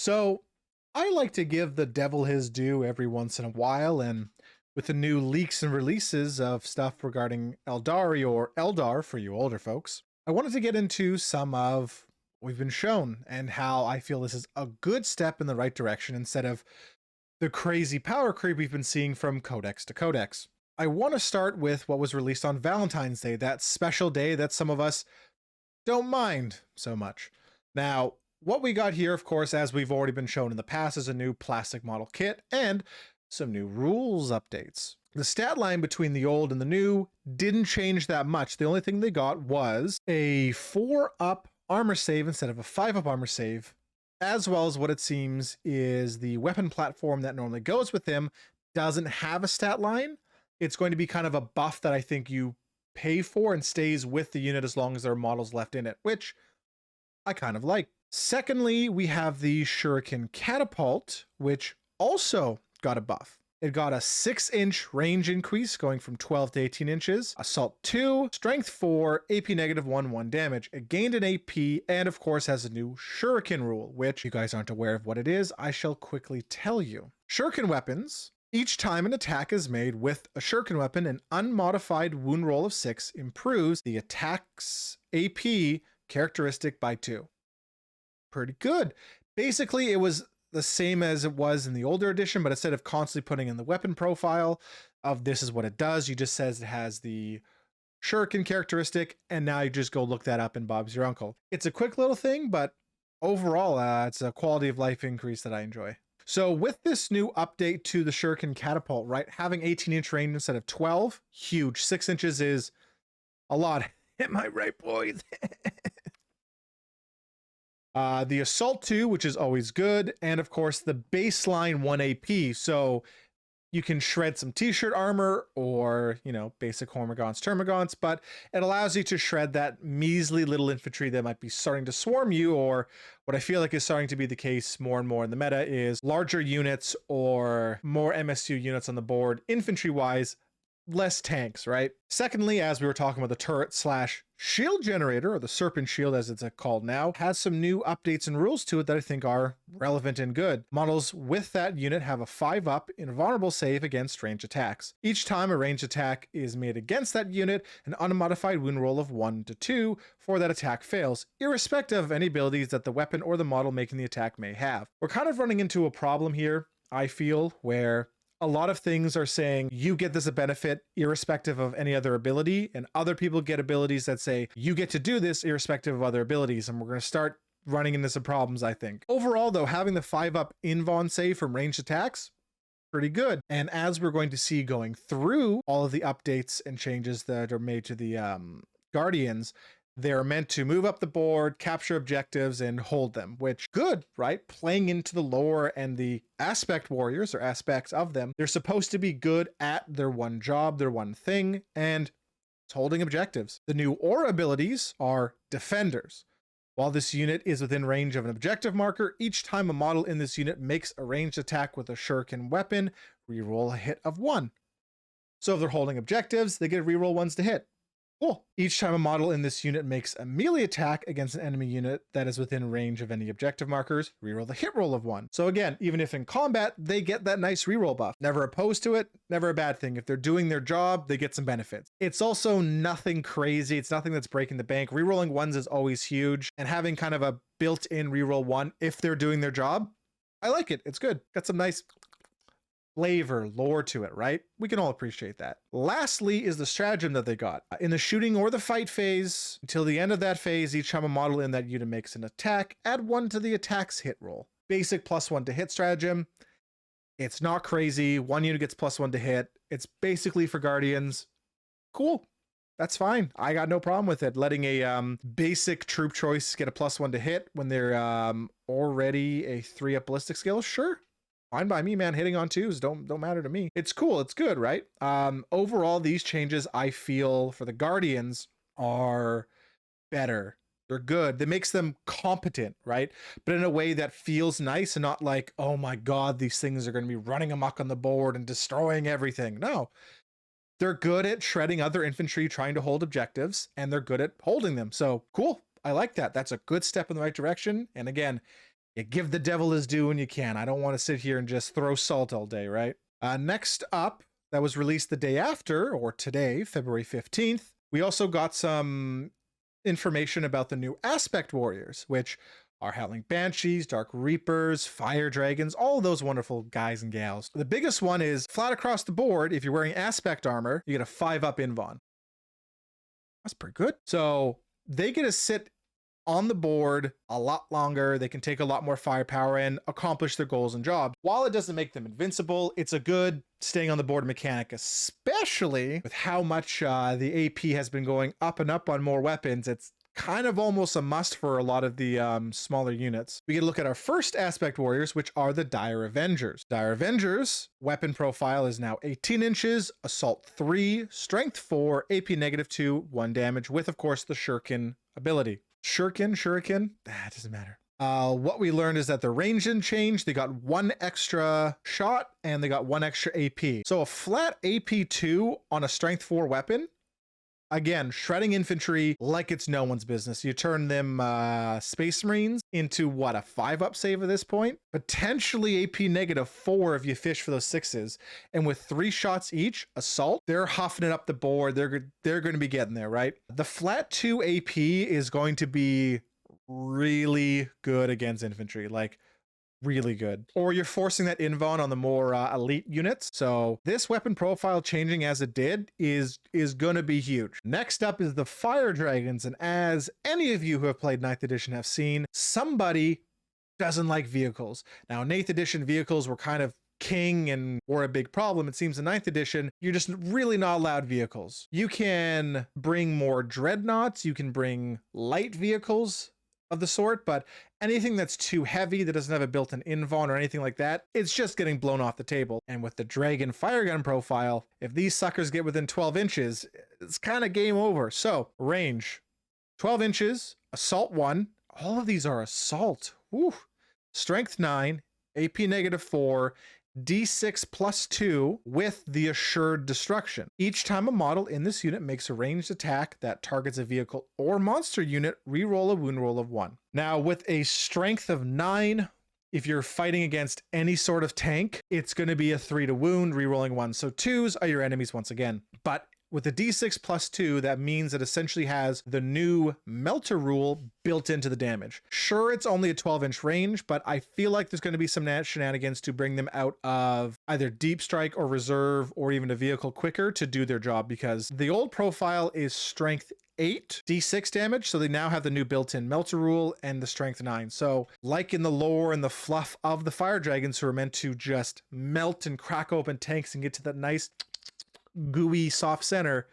So I like to give the devil his due every once in a while, and with the new leaks and releases of stuff regarding Eldari or Eldar for you older folks, I wanted to get into some of what we've been shown and how I feel this is a good step in the right direction instead of the crazy power creep we've been seeing from codex to codex. I want to start with what was released on Valentine's Day, that special day that some of us don't mind so much. Now, what we got here, of course, as we've already been shown in the past, is a new plastic model kit and some new rules updates. The stat line between the old and the new didn't change that much. The only thing they got was a 4-up armor save instead of a 5-up armor save, as well as what it seems is the weapon platform that normally goes with him doesn't have a stat line. It's going to be kind of a buff that I think you pay for and stays with the unit as long as there are models left in it, which I kind of like. Secondly, we have the Shuriken Catapult, which also got a buff. It got a 6-inch range increase going from 12 to 18 inches, Assault 2, Strength 4, AP -1, 1 damage. It gained an AP and of course has a new Shuriken rule, which you guys aren't aware of what it is. I shall quickly tell you. Shuriken weapons, each time an attack is made with a Shuriken weapon, an unmodified wound roll of 6 improves the attack's AP characteristic by 2. Pretty good. Basically, it was the same as it was in the older edition, but instead of constantly putting in the weapon profile of this is what it does, you just says it has the Shuriken characteristic, and now you just go look that up and Bob's your uncle. It's a quick little thing, but overall, it's a quality of life increase that I enjoy. So with this new update to the Shuriken Catapult, right, having 18-inch range instead of 12, huge. 6 inches is a lot. Am I right, boys? The Assault 2, which is always good, and of course the baseline 1 AP, so you can shred some t-shirt armor or, you know, basic Hormagaunts, Termagaunts, but it allows you to shred that measly little infantry that might be starting to swarm you, or what I feel like is starting to be the case more and more in the meta is larger units or more MSU units on the board, infantry-wise, less tanks, right? Secondly, as we were talking about the turret slash shield generator, or the serpent shield as it's called now, has some new updates and rules to it that I think are relevant and good. Models with that unit have a 5-up invulnerable save against ranged attacks. Each time a ranged attack is made against that unit, an unmodified wound roll of 1 to 2 for that attack fails, irrespective of any abilities that the weapon or the model making the attack may have. We're kind of running into a problem here, I feel, where a lot of things are saying you get this a benefit irrespective of any other ability, and other people get abilities that say you get to do this irrespective of other abilities, and we're going to start running into some problems, I think. Overall, though, having the 5-up invuln save from ranged attacks, pretty good. And as we're going to see going through all of the updates and changes that are made to the Guardians, they're meant to move up the board, capture objectives, and hold them, which good, right? Playing into the lore and the aspect warriors, or aspects of them, they're supposed to be good at their one job, their one thing, and it's holding objectives. The new aura abilities are defenders. While this unit is within range of an objective marker, each time a model in this unit makes a ranged attack with a Shuriken weapon, reroll a hit of 1. So if they're holding objectives, they get reroll 1s to hit. Cool. Each time a model in this unit makes a melee attack against an enemy unit that is within range of any objective markers, reroll the hit roll of 1. So again, even if in combat, they get that nice reroll buff. Never opposed to it, never a bad thing. If they're doing their job, they get some benefits. It's also nothing crazy. It's nothing that's breaking the bank. Rerolling 1s is always huge, and having kind of a built-in reroll 1 if they're doing their job, I like it. It's good. Got some nice flavor, lore to it, right? We can all appreciate that. Lastly is the stratagem that they got. In the shooting or the fight phase, until the end of that phase, each time a model in that unit makes an attack, add 1 to the attack's hit roll. Basic +1 to hit stratagem. It's not crazy. 1 unit gets +1 to hit. It's basically for Guardians. Cool. That's fine. I got no problem with it. Letting a basic troop choice get a +1 to hit when they're already a 3-up ballistic skill, sure. Fine by me, man. Hitting on 2s don't matter to me. It's cool. It's good, right? Overall, these changes I feel for the Guardians are better. They're good. That makes them competent, right? But in a way that feels nice and not like, oh my God, these things are going to be running amok on the board and destroying everything. No, they're good at shredding other infantry trying to hold objectives, and they're good at holding them. So cool. I like that. That's a good step in the right direction. And again, You give the devil his due when you can. I don't want to sit here and just throw salt all day, right? Next up, that was released the day after, or today, February 15th, we also got some information about the new Aspect Warriors, which are Howling Banshees, Dark Reapers, Fire Dragons, all those wonderful guys and gals. The biggest one is flat across the board. If you're wearing Aspect armor, you get a 5-up invuln. That's pretty good. So they get to sit on the board a lot longer. They can take a lot more firepower and accomplish their goals and jobs. While it doesn't make them invincible, it's a good staying on the board mechanic, especially with how much the AP has been going up and up on more weapons. It's kind of almost a must for a lot of the smaller units. We get a look at our first Aspect Warriors, which are the Dire Avengers. Dire Avengers weapon profile is now 18 inches, assault 3, strength 4, AP -2, 1 damage, with of course the Shuriken ability. Shuriken? It doesn't matter. What we learned is that the range didn't change. They got 1 extra shot and they got 1 extra AP. So a flat AP2 on a strength 4 weapon. Again, shredding infantry like it's no one's business. You turn them Space Marines into what, a 5-up save at this point? Potentially AP -4 if you fish for those 6s. And with 3 shots each, assault, they're huffing it up the board. They're going to be getting there, right? The flat 2 AP is going to be really good against infantry. Like, really good. Or you're forcing that invuln on the more elite units. So this weapon profile changing as it did is going to be huge. Next up is the Fire Dragons. And as any of you who have played 9th edition have seen, somebody doesn't like vehicles. Now, in 8th edition, vehicles were kind of king and were a big problem. It seems in 9th edition, you're just really not allowed vehicles. You can bring more dreadnoughts. You can bring light vehicles of the sort, but anything that's too heavy, that doesn't have a built-in invuln or anything like that, it's just getting blown off the table. And with the Dragon Fire Gun profile, if these suckers get within 12 inches, it's kind of game over. So range, 12 inches, assault 1. All of these are assault. Woo. Strength 9, AP -4, D6 +2 with the assured destruction. Each time a model in this unit makes a ranged attack that targets a vehicle or monster unit, reroll a wound roll of 1. Now, with a strength of 9, if you're fighting against any sort of tank, it's going to be a 3 to wound, rerolling 1. So 2s are your enemies once again. But with the D6 +2, that means it essentially has the new Melter rule built into the damage. Sure, it's only a 12-inch range, but I feel like there's going to be some shenanigans to bring them out of either deep strike or reserve or even a vehicle quicker to do their job, because the old profile is strength 8 D6 damage, so they now have the new built-in Melter rule and the strength 9. So like in the lore and the fluff of the Fire Dragons, who are meant to just melt and crack open tanks and get to that nice gooey soft center,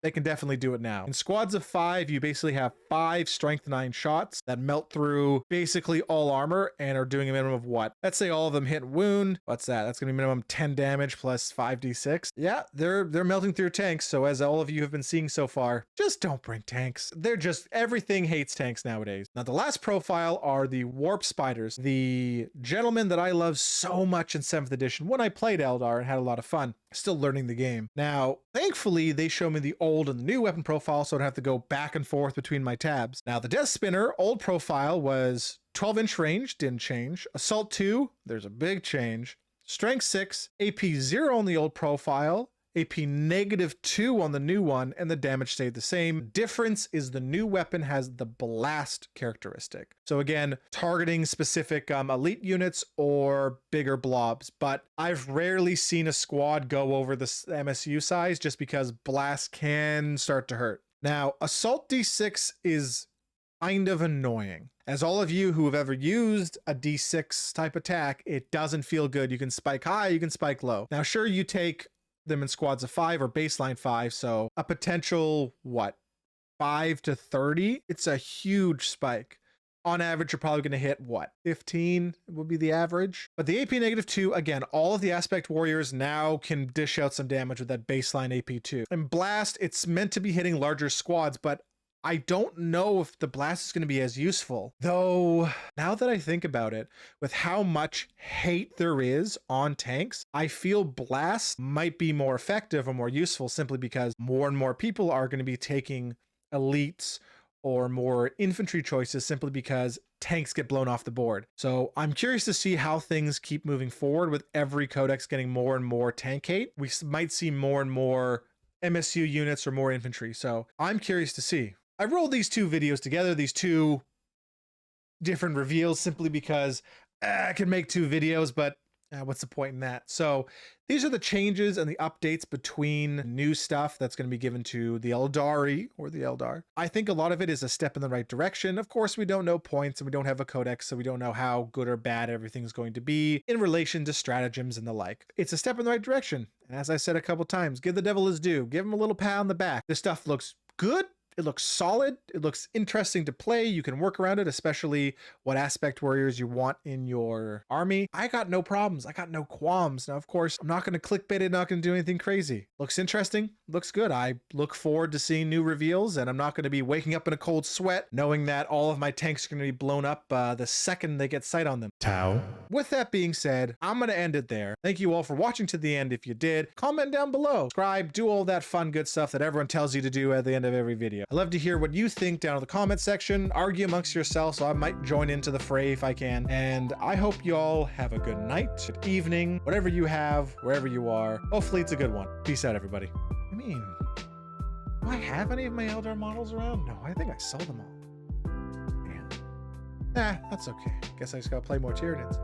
they can definitely do it now. In squads of 5, you basically have 5 strength 9 shots that melt through basically all armor and are doing a minimum of what? Let's say all of them hit wound. What's that? That's gonna be minimum 10 damage plus 5d6. Yeah, they're melting through tanks. So as all of you have been seeing so far, just don't bring tanks. They're just, everything hates tanks nowadays. Now the last profile are the Warp Spiders, the gentlemen that I love so much in 7th edition when I played Eldar and had a lot of fun. Still learning the game. Now, thankfully, they show me the old and the new weapon profile, so I don't have to go back and forth between my tabs. Now, the Death Spinner, old profile was 12-inch range, didn't change. Assault 2, there's a big change. Strength 6, AP 0 on the old profile, AP -2 on the new one, and the damage stayed the same. Difference is the new weapon has the blast characteristic. So again, targeting specific elite units or bigger blobs, but I've rarely seen a squad go over the MSU size just because blast can start to hurt. Now, Assault D6 is kind of annoying. As all of you who have ever used a D6 type attack, it doesn't feel good. You can spike high, you can spike low. Now, sure, you take them in squads of 5 or baseline 5, so a potential what, 5 to 30, it's a huge spike. On average, you're probably going to hit what, 15 would be the average. But the AP -2, again, all of the Aspect Warriors now can dish out some damage with that baseline AP2. And blast, it's meant to be hitting larger squads, but I don't know if the blast is going to be as useful. Though, now that I think about it, with how much hate there is on tanks, I feel blast might be more effective or more useful simply because more and more people are going to be taking elites or more infantry choices simply because tanks get blown off the board. So I'm curious to see how things keep moving forward with every codex getting more and more tank hate. We might see more and more MSU units or more infantry. So I'm curious to see. I rolled these two videos together, these two different reveals, simply because I can make two videos, but what's the point in that? So these are the changes and the updates between new stuff that's going to be given to the Eldari or the Eldar. I think a lot of it is a step in the right direction. Of course, we don't know points and we don't have a codex, so we don't know how good or bad everything's going to be in relation to stratagems and the like. It's a step in the right direction. And as I said a couple times, give the devil his due. Give him a little pat on the back. This stuff looks good. It looks solid. It looks interesting to play. You can work around it, especially what aspect warriors you want in your army. I got no problems. I got no qualms. Now, of course, I'm not going to clickbait it, not going to do anything crazy. Looks interesting. Looks good. I look forward to seeing new reveals, and I'm not going to be waking up in a cold sweat knowing that all of my tanks are going to be blown up the second they get sight on them. Tau. With that being said, I'm going to end it there. Thank you all for watching to the end. If you did, comment down below, subscribe, do all that fun, good stuff that everyone tells you to do at the end of every video. I'd love to hear what you think down in the comment section. Argue amongst yourselves, so I might join into the fray if I can. And I hope you all have a good night, good evening, whatever you have, wherever you are. Hopefully it's a good one. Peace out, everybody. I mean, do I have any of my Eldar models around? No, I think I sold them all. Man. That's okay. Guess I just gotta play more Tyranids.